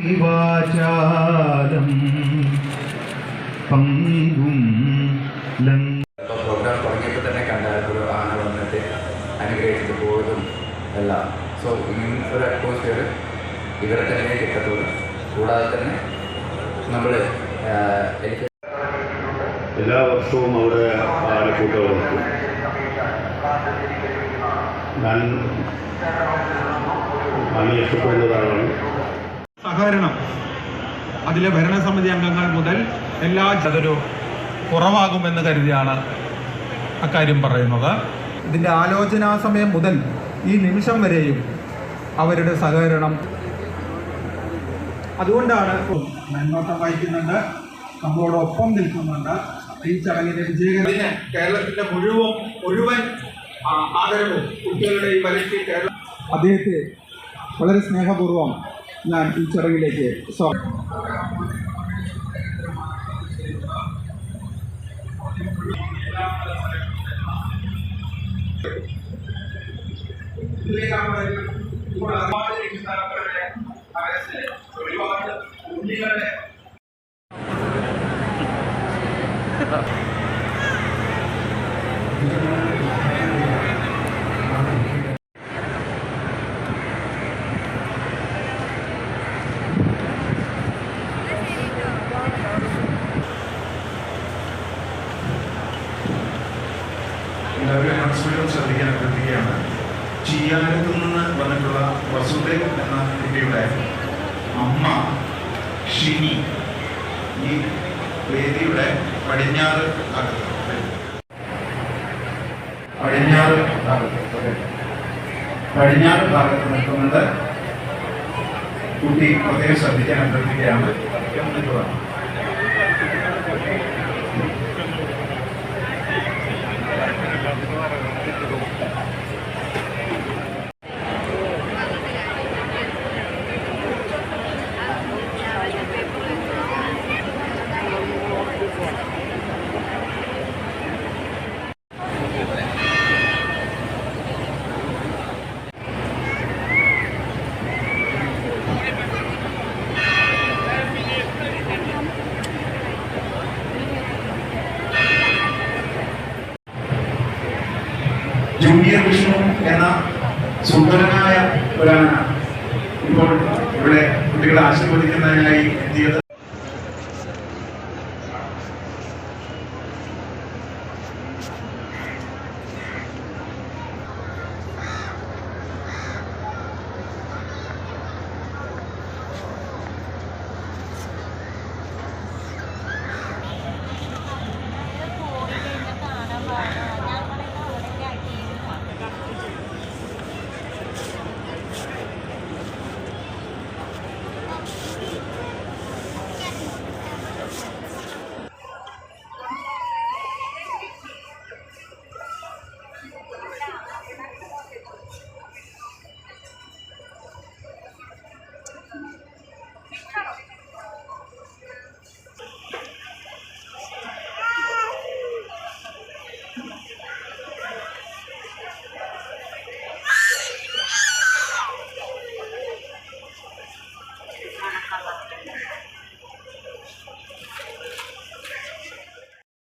വിവാചാരം പങ്കും പ്രോഗ്രാം തുടങ്ങിയപ്പോൾ തന്നെ കണ്ടാൽ ഒരു ആന വന്നിട്ട് അനുഗ്രഹിച്ചിട്ട് പോയതും എല്ലാം. സോ ഇങ്ങനെ ഒരു അറ്റ്മോസ്ഫിയർ ഇവിടെ തന്നെ കിട്ടത്തുള്ളൂ. കൂടാതെ തന്നെ നമ്മൾ എല്ലാ വർഷവും അവിടെ ആനക്കൂട്ടുകൾ നടത്തും. ഞാൻ ആനയെ ഇഷ്ടപ്പെടുന്നതാണ്. സഹകരണം അതിലെ ഭരണസമിതി അംഗങ്ങൾ മുതൽ എല്ലാ അതൊരു കുറവാകുമെന്ന് കരുതിയാണ് അക്കാര്യം പറയുന്നത്. ഇതിൻ്റെ ആലോചനാ സമയം മുതൽ ഈ നിമിഷം വരെയും അവരുടെ സഹകരണം, അതുകൊണ്ടാണ് മേൽനോട്ടം വഹിക്കുന്നുണ്ട്, നമ്മളോടൊപ്പം നിൽക്കുന്നുണ്ട്. ഈ ചടങ്ങിന്റെ വിജയകരത്തിന് കേരളത്തിന്റെ മുഴുവൻ ആദരവും കുട്ടികളുടെ ഈ വലയ്ക്ക് അദ്ദേഹത്തെ വളരെ സ്നേഹപൂർവ്വം ഞാൻ ഈ ചടങ്ങിലേക്ക് സ്വാഗതം. എല്ലാവരും മനസ്സിലും ശ്രദ്ധിക്കാൻ അഭ്യർത്ഥിക്കുകയാണ്. ചീയാലത്തു നിന്ന് വന്നിട്ടുള്ള വസുദേവ് എന്ന കുട്ടിയുടെ അമ്മ ഷിനി ഈ വേദിയുടെ പടിഞ്ഞാറ് ഭാഗത്ത് നിൽക്കുന്നത് കുട്ടി പ്രത്യേകം ശ്രദ്ധിക്കാൻ അഭ്യർത്ഥിക്കുകയാണ്. ജൂനിയർ വിഷ്ണു എന്ന സുന്ദരനായ ഒരാളാണ് ഇപ്പോൾ ഇവിടെ കുട്ടികളെ ആശീർവദിക്കുന്നതിനായി എത്തിയത്.